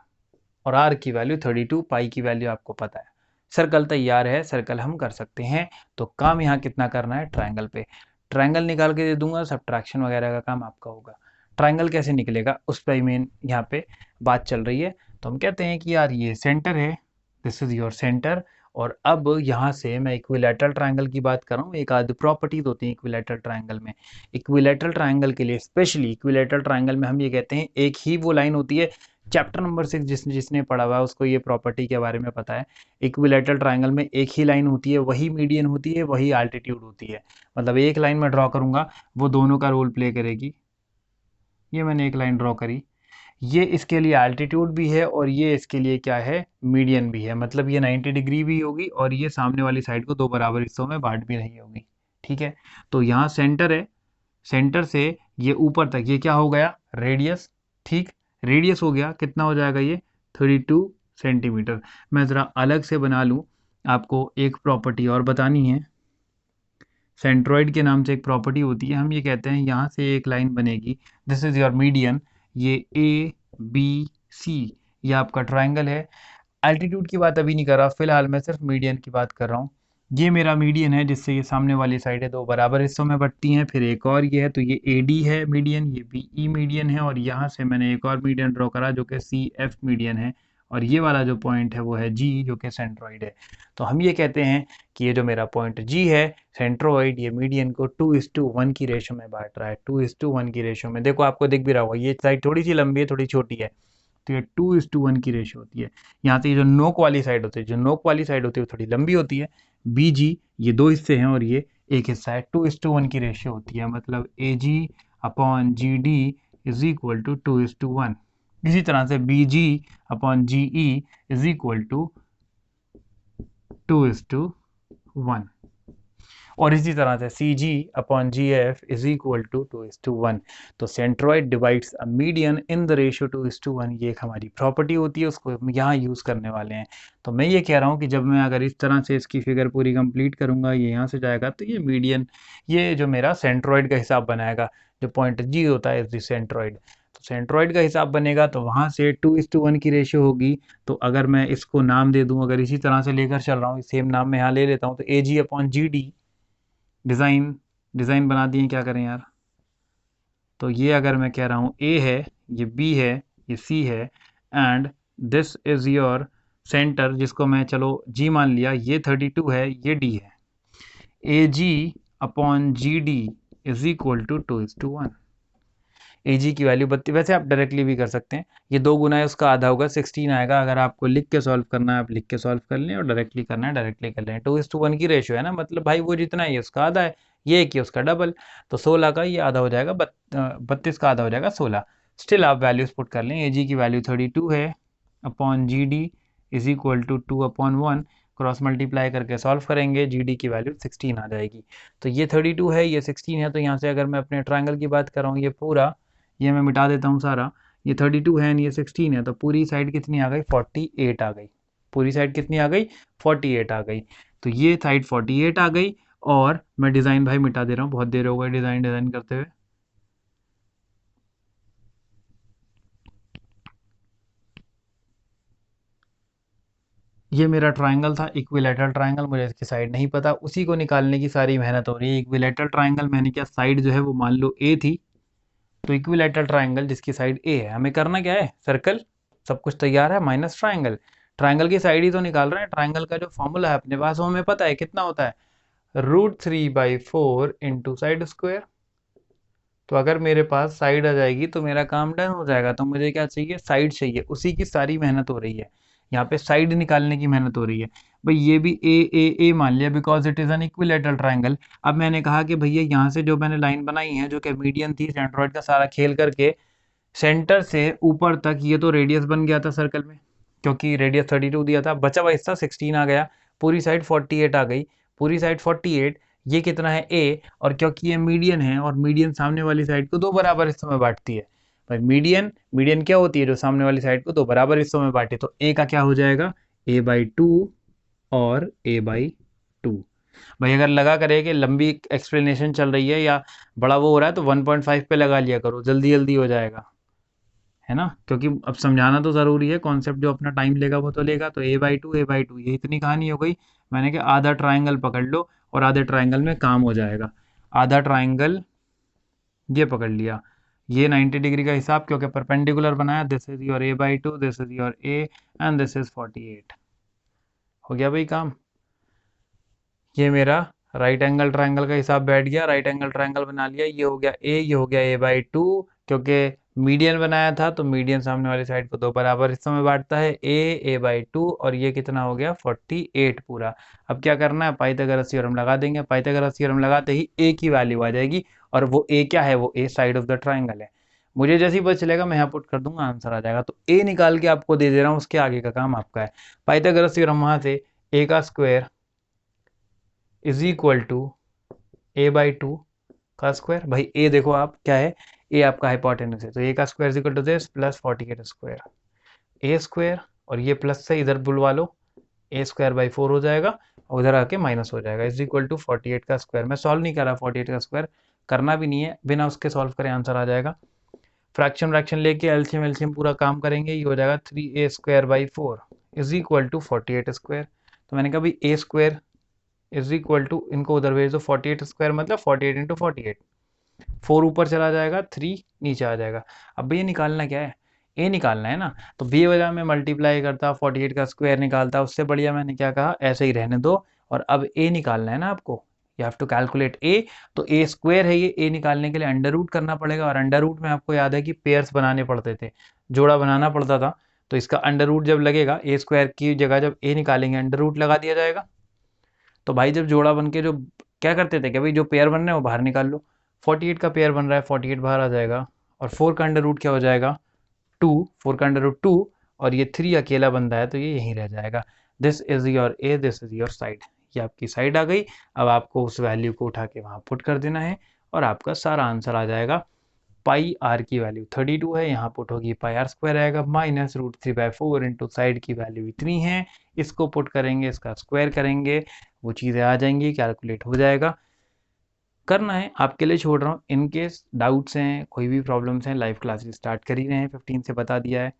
और आर की वैल्यू 32, पाई की वैल्यू आपको पता है। सर्कल तैयार है, सर्कल हम कर सकते हैं। तो काम यहाँ कितना करना है, ट्रायंगल पे। ट्रायंगल निकाल के दे दूंगा, सब्ट्रैक्शन वगैरह का काम आपका होगा। ट्रायंगल कैसे निकलेगा उस पर मेन यहाँ पे बात चल रही है। तो हम कहते हैं कि यार ये सेंटर है, दिस इज योर सेंटर, और अब यहाँ से मैं इक्विलैटरल ट्रायंगल की बात कर रहा हूँ। एक आध प्रॉपर्टीज होती हैं इक्विलैटरल ट्रायंगल में। इक्विलैटरल ट्रायंगल के लिए स्पेशली इक्विलैटरल ट्रायंगल में हम ये कहते हैं एक ही वो लाइन होती है। चैप्टर नंबर 6 जिसने पढ़ा हुआ है उसको ये प्रॉपर्टी के बारे में पता है। इक्विलैटरल ट्रायंगल में एक ही लाइन होती है, वही मीडियन होती है, वही अल्टीट्यूड होती है। मतलब एक लाइन में ड्रॉ करूंगा, वो दोनों का रोल प्ले करेगी। ये मैंने एक लाइन ड्रॉ करी, ये इसके लिए अल्टीट्यूड भी है और ये इसके लिए क्या है, मीडियन भी है। मतलब ये 90 डिग्री भी होगी और ये सामने वाली साइड को दो बराबर हिस्सों में बांट भी रही होगी। ठीक है, तो यहाँ सेंटर है, सेंटर से ये ऊपर तक ये क्या हो गया, रेडियस। ठीक, रेडियस हो गया, कितना हो जाएगा ये 32 सेंटीमीटर। मैं ज़रा अलग से बना लूँ, आपको एक प्रॉपर्टी और बतानी है। सेंट्रॉइड के नाम से एक प्रॉपर्टी होती है, हम ये कहते हैं यहाँ से एक लाइन बनेगी, दिस इज योर मीडियन। ये ए बी सी ये आपका ट्रायंगल है। एल्टीट्यूड की बात अभी नहीं कर रहा, फिलहाल मैं सिर्फ मीडियन की बात कर रहा हूँ। ये मेरा मीडियन है जिससे ये सामने वाली साइडें दो बराबर हिस्सों में बटती हैं। फिर एक और ये है, तो ये ए डी है मीडियन, ये बी ई मीडियन है, और यहाँ से मैंने एक और मीडियन ड्रॉ करा जो कि सी एफ मीडियन है, और ये वाला जो पॉइंट है वो है जी, जो कि सेंट्रॉइड है। तो हम ये कहते हैं कि ये जो मेरा पॉइंट जी है सेंट्रोइड, ये मीडियन को 2:1 की रेशो में बांट रहा है। 2:1 की रेशो में, देखो आपको दिख भी रहा होगा, ये साइड थोड़ी सी लंबी है, थोड़ी छोटी है, तो ये 2:1 की रेशो होती है। यहाँ से ये जो नोक वाली साइड होती है, जो नोक वाली साइड होती है वो थोड़ी लंबी होती है। बी जी ये दो हिस्से हैं और ये एक हिस्सा है, 2:1 की रेशियो होती है। मतलब A G upon G D is equal to 2:1। इसी तरह से B G upon G E is equal to 2:1, और इसी तरह से C G upon G F is equal to 2:1। तो centroid divides a median in the ratio 2:1, ये एक हमारी प्रॉपर्टी होती है, उसको हम यहाँ यूज़ करने वाले हैं। तो मैं ये कह रहा हूँ कि जब मैं अगर इस तरह से इसकी फिगर पूरी कंप्लीट करूँगा, ये यहाँ से जाएगा, तो ये मीडियन, ये जो मेरा सेंट्रॉइड का हिसाब बनाएगा, जो पॉइंट जी होता है इज द सेंट्रॉइड। तो सेंट्रॉइड का हिसाब बनेगा, तो वहाँ से 2:1 की रेशियो होगी। तो अगर मैं इसको नाम दे दूँ, अगर इसी तरह से लेकर चल रहा हूँ, सेम नाम मैं यहाँ ले लेता हूँ, तो A G upon G D, design design बना दिए, क्या करें यार। तो ये अगर मैं कह रहा हूँ ए है, ये बी है, ये सी है, and this is your centre, जिसको मैं चलो जी मान लिया, ये 32 है, ये डी है। A G upon G D is equal to 2:1। A G की वैल्यू 32, वैसे आप डायरेक्टली भी कर सकते हैं, ये 2 गुना है उसका आधा होगा, 16 आएगा। अगर आपको लिख के सॉल्व करना है आप लिख के सॉल्व कर लें, और डायरेक्टली करना है डायरेक्टली कर लें। 2:1 की रेशियो है ना, मतलब भाई वो जितना है उसका आधा है, ये कि उसका डबल। तो 16 का ये आधा हो जाएगा, 32 का आधा हो जाएगा 16। स्टिल आप वैल्यूज पुट कर लें, ए जी की वैल्यू 32 है, upon G D is equal to 2/1, cross multiply करके सॉल्व करेंगे, जी डी की वैल्यू 16 आ जाएगी। तो ये 32 है, ये 16 है, तो यहाँ से अगर मैं अपने ट्रायंगल की बात कर रहा हूँ, ये पूरा, ये मैं मिटा देता हूँ सारा, ये 32 है, ये 16 है, तो पूरी साइड कितनी आ गई, 48 आ गई। पूरी साइड कितनी आ गई, 48 आ गई। तो ये साइड 48 आ गई। और मैं डिज़ाइन भाई मिटा दे रहा हूँ, बहुत देर हो गई डिज़ाइन डिज़ाइन करते हुए। ये मेरा ट्रायंगल था, इक्विलैटरल ट्रायंगल, मुझे इसकी साइड नहीं पता, उसी को निकालने की सारी मेहनत हो रही है। इक्विलैटरल ट्रायंगल मैंने क्या, साइड जो है वो मान लो ए थी, तो इक्विलैटरल ट्रायंगल जिसकी साइड ए है, हमें करना क्या है, सर्कल, सब कुछ तैयार है, माइनस ट्रायंगल, ट्रायंगल की साइड ही तो निकाल रहे हैं। ट्रायंगल का जो फॉर्मूला है अपने पास वो हमें पता है, कितना होता है, √3/4 इंटू साइड स्क्वायर। तो अगर मेरे पास साइड आ जाएगी तो मेरा काम डन हो जाएगा। तो मुझे क्या चाहिए, साइड चाहिए, उसी की सारी मेहनत हो रही है, यहाँ पे साइड निकालने की मेहनत हो रही है। भाई ये भी ए मान लिया, because it is an equilateral triangle. अब मैंने कहा कि भैया यहाँ से जो मैंने लाइन बनाई है, जो कि मीडियन थी, सेंट्रॉइड का सारा खेल करके सेंटर से ऊपर तक, ये तो रेडियस बन गया था सर्कल में, क्योंकि रेडियस 32 दिया था, बचा हुआ हिस्सा 16 आ गया, पूरी साइड 48 आ गई। पूरी साइड 48, ये कितना है ए, और क्योंकि ये मीडियन है, और मीडियन सामने वाली साइड को दो बराबर हिस्सों में बांटती है। भाई मीडियन मीडियन क्या होती है, जो सामने वाली साइड को दो बराबर हिस्सों में बांटे, तो ए का क्या हो जाएगा, a/2 और a/2। भाई अगर लगा करे कि लंबी एक्सप्लेनेशन चल रही है या बड़ा वो हो रहा है, तो 1.5 पे लगा लिया करो, जल्दी जल्दी हो जाएगा, है ना, क्योंकि अब समझाना तो ज़रूरी है, कॉन्सेप्ट जो अपना टाइम लेगा वो तो लेगा। तो a/2 ये इतनी कहानी हो गई। मैंने कहा आधा ट्रायंगल पकड़ लो और आधे ट्रायंगल में काम हो जाएगा। आधा ट्रायंगल ये पकड़ लिया, ये 90 डिग्री का हिसाब, क्योंकि परपेंडिकुलर बनाया, this is your a/2, this is your a, and this is 48। हो गया भाई काम। ये मेरा राइट एंगल ट्रायंगल का हिसाब बैठ गया, राइट एंगल ट्रायंगल बना लिया, ये हो गया ए, ये हो गया a/2, क्योंकि मीडियन बनाया था तो मीडियन सामने वाली साइड को दो बराबर हिस्सों में बांटता है, a/2, और ये कितना हो गया 48 पूरा। अब क्या करना है, पाइथागोरस थ्योरम लगा देंगे, पाइथागोरस थ्योरम लगाते ही a की वैल्यू आ जाएगी, और वो a क्या है, वो a side of the triangle है। मुझे जैसे ही पता चलेगा मैं यहाँ पुट कर दूंगा, आंसर आ जाएगा। तो a निकाल के आपको दे दे रहा हूँ, उसके आगे का काम आपका है। पाइथागोरस थ्योरम वहां से a का square is equal to a/2 का स्क्वायर। भाई ए देखो आप क्या है, ए आपका हाइपोटेनस है, तो ए का square is equal to this plus 48 square, A square, और ये प्लस से इधर बुलवा लो, a²/4 हो जाएगा, और उधर आके माइनस हो जाएगा, इज इक्वल टू 48 का स्क्वायर। मैं सॉल्व नहीं कर रहा, 48 का स्क्वायर करना भी नहीं है, बिना उसके सॉल्व करे आंसर आ जाएगा। फ्रैक्शन फ्रैक्शन लेके एलसीएम एलसीएम पूरा काम करेंगे, ये हो जाएगा 3a²/4 is equal to 48 square. तो मैंने कहा भाई a² इज इक्वल टू, इनको उधर भेज दो, 48 स्क्वायर मतलब 48 इंटू 48, 4 ऊपर चला जाएगा, 3 नीचे आ जाएगा। अब ये निकालना क्या है, ए निकालना है ना, तो बे वजह में मल्टीप्लाई करता 48 का स्क्वायर निकालता, उससे बढ़िया मैंने क्या कहा, ऐसे ही रहने दो, और अब ए निकालना है ना आपको, यू हैव टू कैलकुलेट ए। तो ए स्क्वायर है ये, ए निकालने के लिए अंडर रूट करना पड़ेगा, और अंडर रूट में आपको याद है कि पेयर्स बनाने पड़ते थे, जोड़ा बनाना पड़ता था, तो इसका अंडर रूट जब लगेगा, ए स्क्वायर की जगह जब ए निकालेंगे अंडर रूट लगा दिया जाएगा। तो भाई जब जोड़ा बन के जो क्या करते थे कि भाई जो पेयर बन रहे हैं वो बाहर निकाल लो, 48 का पेयर बन रहा है, 48 बाहर आ जाएगा, और 4 का अंडर रूट क्या हो जाएगा 2, 4 का अंडर रूट 2, और ये 3 अकेला बन रहा है तो ये यहीं रह जाएगा। This is your A, this is your side, ये आपकी साइड आ गई। अब आपको उस वैल्यू को उठा के वहाँ पुट कर देना है, और आपका सारा आंसर आ जाएगा। पाई आर की वैल्यू 32 है, यहाँ पुट होगी पाई आर स्क्वायर आएगा, माइनस √3/4 इंटू साइड की वैल्यू इतनी है, इसको पुट करेंगे, इसका स्क्वायर करेंगे, वो चीज़ें आ जाएंगी, कैलकुलेट हो जाएगा। करना है आपके लिए छोड़ रहा हूँ, इन केस डाउट्स हैं, कोई भी प्रॉब्लम्स हैं, लाइव क्लासेस स्टार्ट कर ही रहे हैं, 15 से बता दिया है।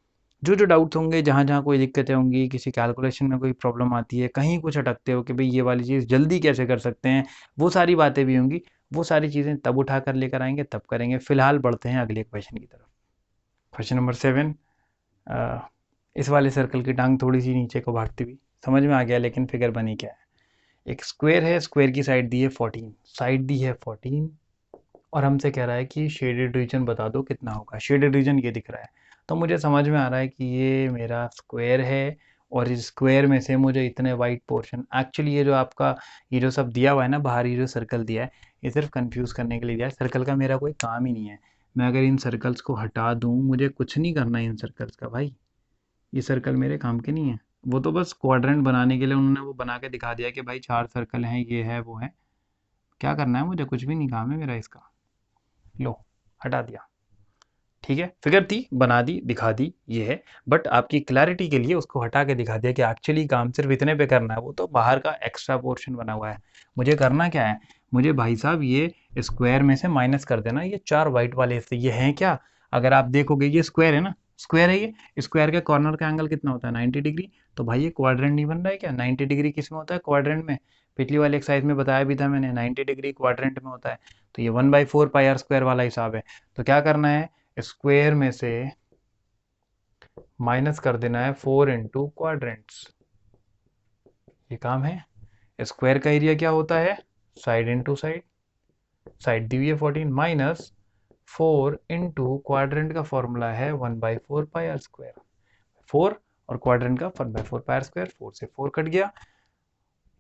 जो जो डाउट्स होंगे, जहाँ जहाँ कोई दिक्कतें होंगी, किसी कैलकुलेशन में कोई प्रॉब्लम आती है, कहीं कुछ अटकते हो कि भाई ये वाली चीज़ जल्दी कैसे कर सकते हैं, वो सारी बातें भी होंगी, वो सारी चीज़ें तब उठा कर लेकर आएंगे, तब करेंगे। फिलहाल बढ़ते हैं अगले क्वेश्चन की तरफ। क्वेश्चन नंबर 7, इस वाले सर्कल की टांग थोड़ी सी नीचे को भागती हुई, समझ में आ गया, लेकिन फिगर बनी क्या है। एक स्क्वायर है, स्क्वायर की साइड दी है 14, साइड दी है 14, और हमसे कह रहा है कि शेडेड रीजन बता दो कितना होगा। शेडेड रीजन ये दिख रहा है, तो मुझे समझ में आ रहा है कि ये मेरा स्क्वायर है, और इस स्क्वायर में से मुझे इतने वाइट पोर्शन, एक्चुअली ये जो आपका ये जो सब दिया हुआ है ना बाहर, ये जो सर्कल दिया है, ये सिर्फ कंफ्यूज करने के लिए दिया है। सर्कल का मेरा कोई काम ही नहीं है, मैं अगर इन सर्कल्स को हटा दूँ, मुझे कुछ नहीं करना है इन सर्कल्स का भाई, ये सर्कल मेरे काम के नहीं है। वो तो बस क्वाड्रेंट बनाने के लिए उन्होंने वो बना के दिखा दिया कि भाई 4 सर्कल हैं, ये है वो है, क्या करना है मुझे, कुछ भी नहीं काम है मेरा इसका। लो, हटा दिया, ठीक है, फिगर थी, बना दी, दिखा दी, ये है, बट आपकी क्लैरिटी के लिए उसको हटा के दिखा दिया कि एक्चुअली काम सिर्फ इतने पे करना है, वो तो बाहर का एक्स्ट्रा पोर्शन बना हुआ है। मुझे करना क्या है, मुझे भाई साहब ये स्क्वायर में से माइनस कर देना, ये 4 वाइट वाले हिस्से ये हैं क्या, अगर आप देखोगे ये स्क्वायर है ना, स्क्वायर है ये, स्क्वायर के कॉर्नर का एंगल कितना होता है 90 डिग्री, तो भाई ये क्वाड्रेंट नहीं बन रहा है क्या, 90 डिग्री किस में होता है, क्वाड्रेंट में, पिछली वाले एक्सरसाइज में बताया भी था मैंने, 90 डिग्री क्वाड्रेंट में होता है, तो ये 1/4 पाई आर स्क्वायर वाला हिसाब है। तो क्या करना है, स्क्वायर में से माइनस कर देना है 4 इंटू क्वाड्रेंट्स, ये काम है। स्क्वायर का एरिया क्या होता है, साइड इंटू साइड, साइड दी हुई है 14, माइनस 4 इंटू क्वाड्रेंट का फॉर्मूला है 1/4 पाई आर स्क्वायर, 4 और क्वाड्रेंट का 1/4 पाई आर स्क्वायर, 4 से 4 कट गया,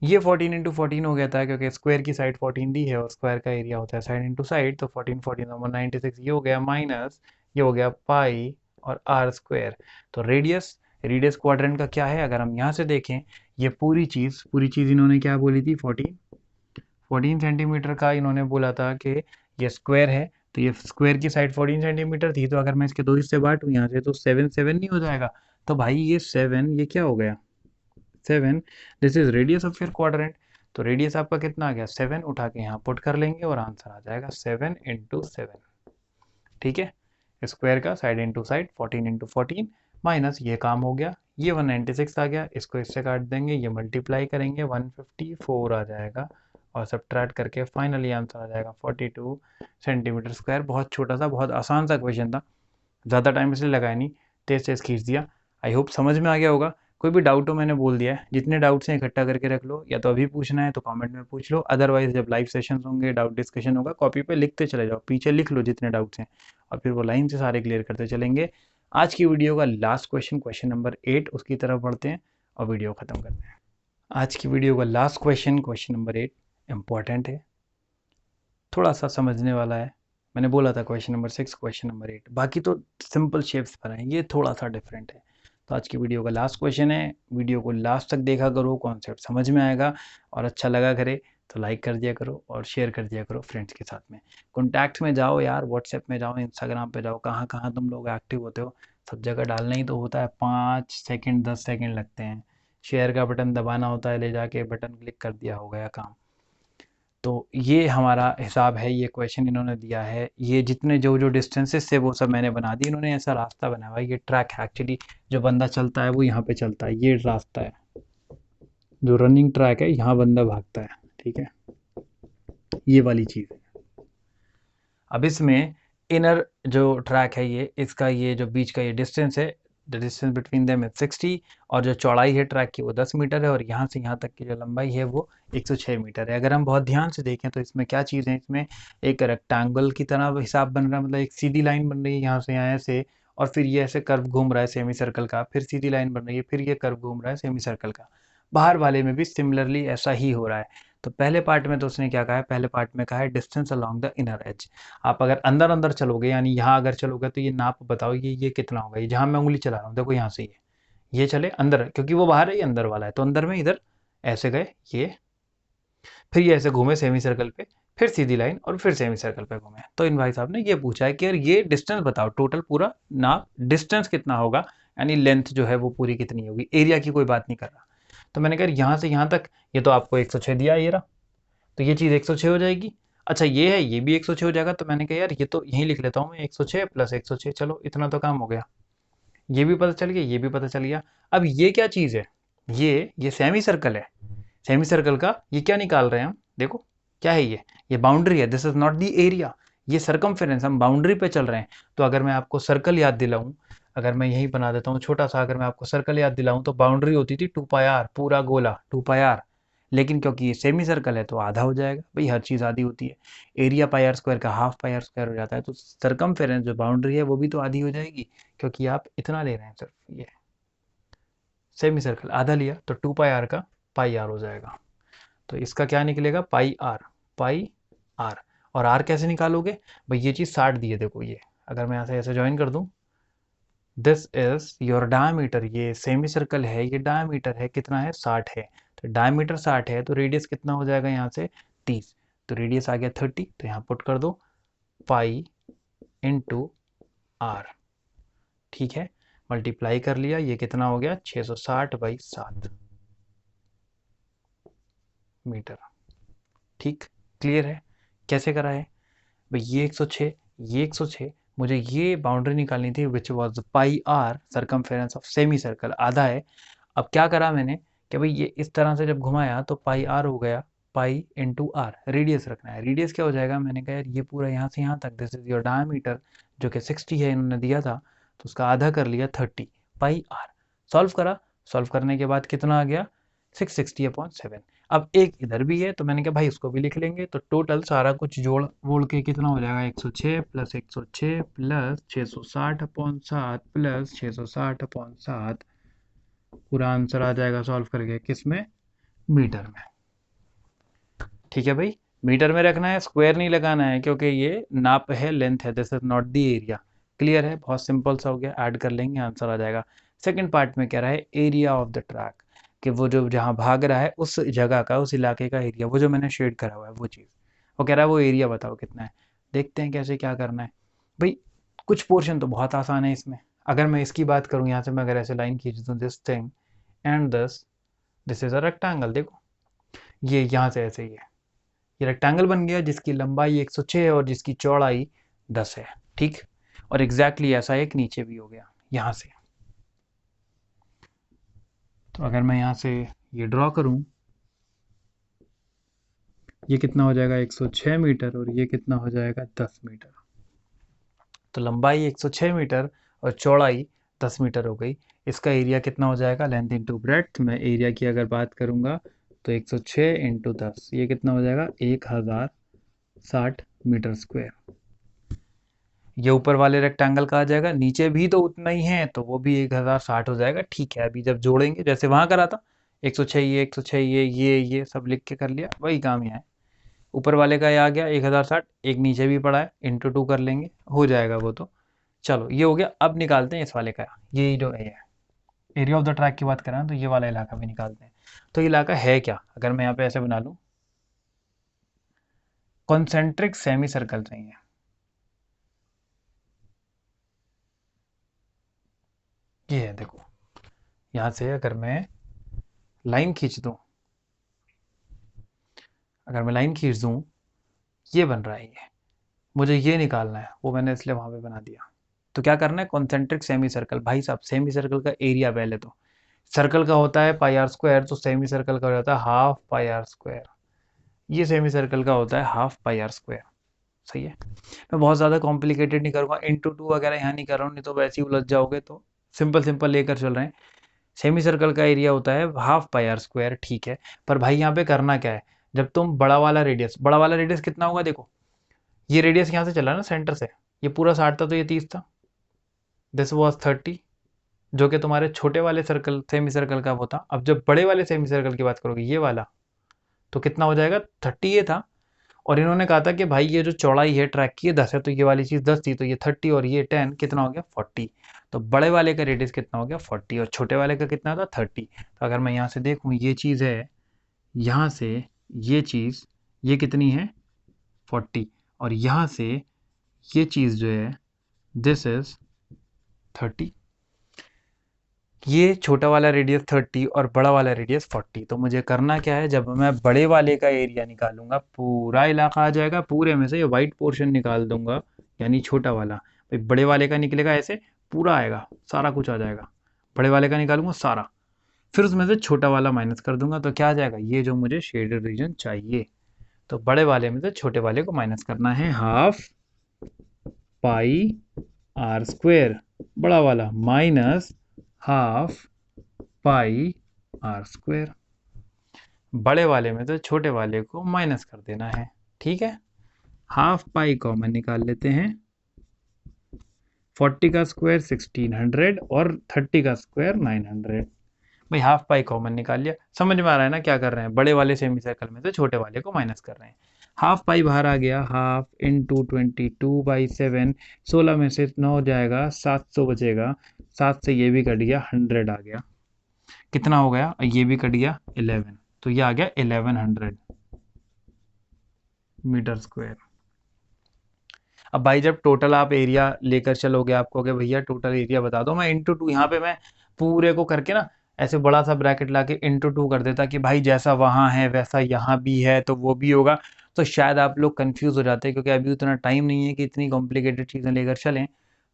ये 14 इंटू 14 हो गया था, क्योंकि स्क्वायर की साइड 14 दी है और स्क्वायर का एरिया होता है साइड इंटू साइड, तो 14 14 196, ये हो गया, माइनस ये हो गया पाई और आर स्क्वायर। तो रेडियस, रेडियस क्वाड्रेंट का क्या है, अगर हम यहाँ से देखें, ये पूरी चीज़ इन्होंने क्या बोली थी, 14 सेंटीमीटर का इन्होंने बोला था कि ये स्क्वायर है, तो ये स्क्वायर की साइड 14 सेंटीमीटर थी, तो अगर मैं इसके दो हिस्से बांटूँ यहाँ से, तो 7 7 नहीं हो जाएगा, तो भाई ये 7, ये क्या हो गया 7, this is radius of your quadrant, तो रेडियस आपका कितना आ गया 7, उठा के यहाँ पुट कर लेंगे और आंसर आ जाएगा 7 इंटू 7, ठीक है, स्क्वायर का side into side 14 into 14, minus ये काम हो गया, ये 196 आ गया, इसको इससे काट देंगे, ये मल्टीप्लाई करेंगे 154 आ जाएगा, और सब्ट्रैक्ट करके फाइनली आंसर आ जाएगा 42 सेंटीमीटर स्क्वायर। बहुत छोटा सा, बहुत आसान सा क्वेश्चन था, ज़्यादा टाइम इसलिए लगाया नहीं, तेज तेज खींच दिया। आई होप समझ में आ गया होगा। कोई भी डाउट हो मैंने बोल दिया है, जितने डाउट्स हैं इकट्ठा करके रख लो, या तो अभी पूछना है तो कमेंट में पूछ लो, अदरवाइज जब लाइव सेशंस होंगे डाउट डिस्कशन होगा कॉपी पे लिखते चले जाओ, पीछे लिख लो जितने डाउट्स हैं और फिर वो लाइन से सारे क्लियर करते चलेंगे। आज की वीडियो का लास्ट क्वेश्चन, क्वेश्चन नंबर 8, उसकी तरफ बढ़ते हैं और वीडियो ख़त्म करते हैं। आज की वीडियो का last question, question number 8 important है, थोड़ा सा समझने वाला है। मैंने बोला था क्वेश्चन नंबर 6, क्वेश्चन नंबर 8, बाकी तो सिंपल शेप्स बनाए, ये थोड़ा सा डिफरेंट है। तो आज की वीडियो का लास्ट क्वेश्चन है, वीडियो को लास्ट तक देखा करो, कॉन्सेप्ट समझ में आएगा और अच्छा लगा करे तो लाइक कर दिया करो और शेयर कर दिया करो फ्रेंड्स के साथ में। कॉन्टैक्ट्स में जाओ यार, व्हाट्सएप में जाओ, इंस्टाग्राम पे जाओ, कहाँ कहाँ तुम लोग एक्टिव होते हो, सब जगह डालना ही तो होता है। 5 सेकंड 10 सेकंड लगते हैं, शेयर का बटन दबाना होता है, ले जाके बटन क्लिक कर दिया, हो गया काम। तो ये हमारा हिसाब है, ये क्वेश्चन इन्होंने दिया है, ये जितने जो जो डिस्टेंसेस थे वो सब मैंने बना दी, इन्होंने ऐसा रास्ता बनाया हुआ है, ये ट्रैक है एक्चुअली, जो बंदा चलता है वो यहाँ पे चलता है, ये रास्ता है जो रनिंग ट्रैक है, यहाँ बंदा भागता है, ठीक है, ये वाली चीज़ है। अब इसमें इनर जो ट्रैक है ये, इसका ये जो बीच का ये डिस्टेंस है, the distance between them is 60, और जो चौड़ाई है ट्रैक की वो 10 मीटर है, और यहाँ से यहाँ तक की जो लंबाई है वो 106 मीटर है। अगर हम बहुत ध्यान से देखें तो इसमें क्या चीज़ है, इसमें एक रेक्टेंगल की तरह हिसाब बन रहा है, मतलब एक सीधी लाइन बन रही है यहाँ से यहाँ ऐसे, और फिर ये ऐसे कर्व घूम रहा है सेमी सर्कल का, फिर सीधी लाइन बन रही है, फिर ये कर्व घूम रहा है सेमी सर्कल का। बाहर वाले में भी सिमिलरली ऐसा ही हो रहा है। तो पहले पार्ट में तो उसने क्या कहा है, पहले पार्ट में कहा है distance along the inner as. आप अगर अंदर अंदर चलोगे, यानी यहाँ अगर चलोगे तो ये नाप बताओ ये कितना होगा, ये जहाँ मैं उंगली चला रहा हूँ देखो, यहाँ से ये चले अंदर, क्योंकि वो बाहर है, ये अंदर वाला है, तो अंदर में इधर ऐसे गए ये, फिर ये ऐसे घूमे सेमी सर्कल पे, फिर सीधी लाइन, और फिर सेमी सर्कल पे घूमे। तो इन भाई साहब ने ये पूछा है कि यार ये डिस्टेंस बताओ, टोटल पूरा नाप डिस्टेंस कितना होगा, यानी लेंथ जो है वो पूरी कितनी होगी, एरिया की कोई बात नहीं कर रहा। तो मैंने कहा यहाँ से यहाँ तक ये तो आपको 106 दिया, ये रहा, तो ये चीज़ 106 हो जाएगी। अच्छा ये है, ये भी 106 हो जाएगा, तो मैंने कहा यार ये तो यहीं लिख लेता हूँ मैं, 106 प्लस 106, चलो इतना तो काम हो गया, ये भी पता चल गया, ये भी पता चल गया। अब ये क्या चीज़ है, ये सेमी सर्कल है, सेमी सर्कल का ये क्या निकाल रहे हैं हम, देखो क्या है ये बाउंड्री है, this is not the area, ये सरकमफेरेंस, हम बाउंड्री पे चल रहे हैं। तो अगर मैं आपको सर्कल याद दिलाऊं, अगर मैं यही बना देता हूँ छोटा सा, अगर मैं आपको सर्कल याद दिलाऊं तो बाउंड्री होती थी 2πr, पूरा गोला 2πr, लेकिन क्योंकि ये सेमी सर्कल है तो आधा हो जाएगा, भाई हर चीज़ आधी होती है, एरिया पाई आर स्क्वायर का हाफ पाई आर स्क्वायर हो जाता है, तो सरकमफेरेंस जो बाउंड्री है वो भी तो आधी हो जाएगी, क्योंकि आप इतना ले रहे हैं सिर्फ, ये सेमी सर्कल आधा लिया तो 2πr का पाई आर हो जाएगा। तो इसका क्या निकलेगा, पाई आर, पाई आर। और आर कैसे निकालोगे भाई, ये चीज़ 60 दी है, देखो ये अगर मैं यहाँ से ऐसे ज्वाइन कर दूं, दिस इज योर डायमीटर, ये सेमी सर्कल है, ये डायमीटर है कितना है, 60 है, तो डायमीटर 60 है, तो रेडियस कितना हो जाएगा यहाँ से 30, तो रेडियस आ गया 30, तो यहाँ पुट कर दो पाई इंटू आर, ठीक है, मल्टीप्लाई कर लिया, ये कितना हो गया 660/7 मीटर, ठीक, क्लियर है। कैसे करा है भाई, ये 106, ये 106, मुझे ये बाउंड्री निकालनी थी which was pi r, circumference of semi circle आधा है। अब क्या करा मैंने कि भाई ये इस तरह से जब घुमाया तो पाई आर हो गया, पाई इंटू आर, रेडियस रखना है, रेडियस क्या हो जाएगा, मैंने कहा यार ये पूरा यहाँ से यहाँ तक, दिस इज योर डायमीटर जो कि 60 है इन्होंने दिया था, तो उसका आधा कर लिया 30 पाई आर। सॉल्व करा, सॉल्व करने के बाद कितना आ गया 660/7। अब एक इधर भी है तो मैंने कहा भाई उसको भी लिख लेंगे, तो टोटल सारा कुछ जोड़ वोड़ के कितना हो जाएगा 106 प्लस 106 प्लस 660/7 प्लस 660/7, पूरा आंसर आ जाएगा सॉल्व करके किस में, मीटर में। ठीक है भाई, मीटर में रखना है, स्क्वायर नहीं लगाना है, क्योंकि ये नाप है, लेंथ है, this is not the area. Clear है, बहुत सिंपल सा हो गया, ऐड कर लेंगे आंसर आ जाएगा। सेकंड पार्ट में कह रहा है एरिया ऑफ द ट्रैक, कि वो जो जहाँ भाग रहा है उस जगह का, उस इलाके का एरिया, वो जो मैंने शेड करा हुआ है वो चीज़, वो कह रहा है वो एरिया बताओ कितना है। देखते हैं कैसे क्या करना है भाई। कुछ पोर्शन तो बहुत आसान है इसमें, अगर मैं इसकी बात करूँ, यहाँ से मैं अगर ऐसे लाइन खींच दूँ, this thing and this is a rectangle, देखो ये यहाँ से ऐसे ही है, ये रेक्टेंगल बन गया जिसकी लंबाई 106 है और जिसकी चौड़ाई 10 है, ठीक, और एग्जैक्टली ऐसा एक नीचे भी हो गया यहाँ से। तो अगर मैं यहाँ से ये ड्रॉ करूँ, ये कितना हो जाएगा 106 मीटर, और ये कितना हो जाएगा 10 मीटर। तो लंबाई 106 मीटर और चौड़ाई 10 मीटर हो गई। इसका एरिया कितना हो जाएगा, लेंथ इंटू ब्रेड्थ। मैं एरिया की अगर बात करूँगा तो 106 इंटू 10, ये कितना हो जाएगा 1060 मीटर स्क्वायर। ये ऊपर वाले रेक्टेंगल का आ जाएगा, नीचे भी तो उतना ही है तो वो भी 1060 हो जाएगा। ठीक है, अभी जब जोड़ेंगे जैसे वहाँ करा था 106 ये 106 ये सब लिख के कर लिया, वही काम यहाँ है। ऊपर वाले का ये आ गया 1060, एक नीचे भी पड़ा है, इंटू 2 कर लेंगे, हो जाएगा वो तो। चलो ये हो गया। अब निकालते हैं इस वाले का, ये जो है एरिया ऑफ द ट्रैक की बात करें तो ये वाला इलाका भी निकालते हैं। तो ये इलाका है क्या, अगर मैं यहाँ पे ऐसे बना लूँ, कॉन्सेंट्रिक सेमी सर्कल चाहिए। ये है, देखो यहाँ से अगर मैं लाइन खींच दूँ, अगर मैं लाइन खींच दूँ, ये बन रहा है, ये मुझे ये निकालना है, वो मैंने इसलिए वहाँ पे बना दिया। तो क्या करना है, कॉन्सेंट्रिक सेमी सर्कल। भाई साहब सेमी सर्कल का एरिया, पहले तो सर्कल का होता है पाई आर स्क्वायर, तो सेमी सर्कल का हो जाता है हाफ पाई आर स्क्वायर। ये सेमी सर्कल का होता है हाफ पाई आर स्क्वायर। सही है, मैं बहुत ज़्यादा कॉम्प्लिकेटेड नहीं करूँगा, इंटू 2 वगैरह यहाँ नहीं कर रहा हूँ, नहीं तो वैसे ही उलझ जाओगे। तो सिंपल सिंपल लेकर चल रहे हैं। सेमी सर्कल का एरिया होता है हाफ पाई आर स्क्वायर, ठीक है। पर भाई यहाँ पे करना क्या है, जब तुम बड़ा वाला रेडियस कितना होगा, देखो ये रेडियस यहाँ से चला ना सेंटर से, ये पूरा 60 था तो ये 30 था, दिस वॉज 30, जो कि तुम्हारे छोटे वाले सर्कल सेमी सर्कल का वो था। अब जब बड़े वाले सेमी सर्कल की बात करोगे, ये वाला, तो कितना हो जाएगा 30 ये था। और इन्होंने कहा था कि भाई ये जो चौड़ाई है ट्रैक की, ये 10 है, तो ये वाली चीज़ 10 थी, तो ये 30 और ये 10 कितना हो गया 40। तो बड़े वाले का रेडियस कितना हो गया 40 और छोटे वाले का कितना था 30। तो अगर मैं यहाँ से देखूँ, ये चीज़ है यहाँ से, ये चीज़ ये कितनी है 40, और यहाँ से ये चीज़ जो है दिस इज 30। ये छोटा वाला रेडियस 30 और बड़ा वाला रेडियस 40। तो मुझे करना क्या है, जब मैं बड़े वाले का एरिया निकालूंगा, पूरा इलाका आ जाएगा, पूरे में से ये वाइट पोर्शन निकाल दूंगा, यानी छोटा वाला। भाई बड़े वाले का निकलेगा ऐसे, पूरा आएगा, सारा कुछ आ जाएगा। बड़े वाले का निकालूंगा सारा, फिर उसमें से छोटा वाला माइनस कर दूंगा, तो क्या आ जाएगा, ये जो मुझे शेडेड रीजन चाहिए। तो बड़े वाले में से छोटे वाले को माइनस करना है, हाफ पाई आर स्क्वेयर बड़ा वाला minus half pi r square. बड़े वाले में तो छोटे वाले को माइनस कर देना है, ठीक है। हाफ पाई कॉमन निकाल लेते हैं, 40 का स्क्वायर 1600 और 30 का स्क्वायर 900। भाई हाफ पाई कॉमन निकाल लिया, समझ में आ रहा है ना क्या कर रहे हैं, बड़े वाले सेमी सर्कल में से छोटे वाले को माइनस कर रहे हैं। हाफ पाई बाहर आ गया, हाफ इंटू 22/7, 16 में से 9 जाएगा, 700 बचेगा, 7 से ये भी कट गया, 100 आ गया, कितना हो गया, ये भी कट गया 11, तो ये आ गया 1100 मीटर स्क्वायर। अब भाई जब टोटल आप एरिया लेकर चलोगे, आप कहोगे भैया टोटल एरिया बता दो, मैं इंटू 2 यहाँ पे मैं पूरे को करके ना ऐसे बड़ा सा ब्रैकेट लाके इंटू 2 कर देता कि भाई जैसा वहाँ है वैसा यहाँ भी है तो वो भी होगा। तो शायद आप लोग कंफ्यूज हो जाते हैं, क्योंकि अभी उतना टाइम नहीं है कि इतनी कॉम्प्लिकेटेड चीज़ें लेकर चलें।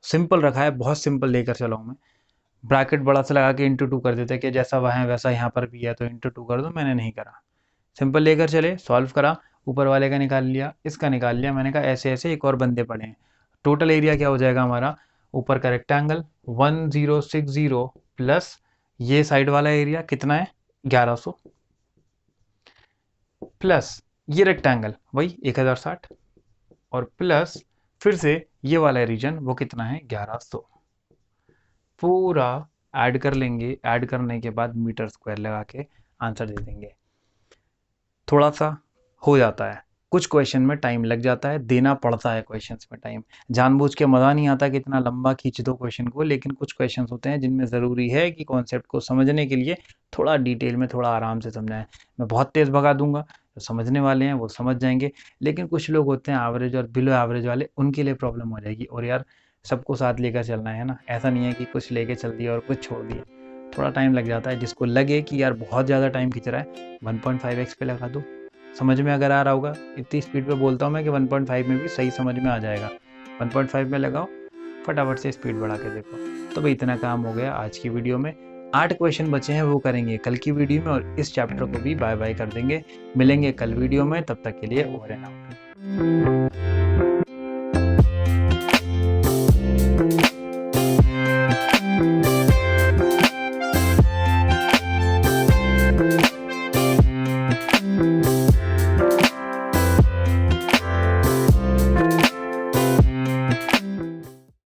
सिंपल रखा है, बहुत सिंपल लेकर चला हूँ मैं। ब्रैकेट बड़ा सा लगा के इंटू 2 कर देते कि जैसा वहाँ है वैसा यहाँ पर भी है, तो इंटू 2 कर दो, मैंने नहीं करा। सिंपल लेकर चले, सॉल्व करा, ऊपर वाले का निकाल लिया, इसका निकाल लिया। मैंने कहा ऐसे ऐसे एक और बंदे पड़े हैं। टोटल एरिया क्या हो जाएगा हमारा, ऊपर का रेक्टेंगल 1060 प्लस ये साइड वाला एरिया कितना है 1100, प्लस ये रेक्टेंगल वही 1060, और प्लस फिर से ये वाला रीजन वो कितना है 1100। पूरा ऐड कर लेंगे, ऐड करने के बाद मीटर स्क्वायर लगा के आंसर दे देंगे। थोड़ा सा हो जाता है, कुछ क्वेश्चन में टाइम लग जाता है, देना पड़ता है क्वेश्चंस में टाइम, जानबूझ के मज़ा नहीं आता कि इतना लंबा खींच दो क्वेश्चन को। लेकिन कुछ क्वेश्चंस होते हैं जिनमें ज़रूरी है कि कॉन्सेप्ट को समझने के लिए थोड़ा डिटेल में, थोड़ा आराम से समझाएं। मैं बहुत तेज़ भगा दूंगा, जो समझने वाले हैं वो समझ जाएंगे, लेकिन कुछ लोग होते हैं एवरेज और बिलो एवरेज वाले, उनके लिए प्रॉब्लम हो जाएगी। और यार सबको साथ लेकर चलना है ना, ऐसा नहीं है कि कुछ लेके चल दिया और कुछ छोड़ दिया, थोड़ा टाइम लग जाता है। जिसको लगे कि यार बहुत ज़्यादा टाइम खींच रहा है 1.5x पे लगा दो, समझ में अगर आ रहा होगा। इतनी स्पीड पे बोलता हूँ मैं कि 1.5 में भी सही समझ में आ जाएगा। 1.5 में लगाओ, फटाफट से स्पीड बढ़ा के देखो। तो भाई इतना काम हो गया आज की वीडियो में। 8 क्वेश्चन बचे हैं, वो करेंगे कल की वीडियो में, और इस चैप्टर को भी बाय बाय कर देंगे। मिलेंगे कल वीडियो में, तब तक के लिए ओवर एंड आउट।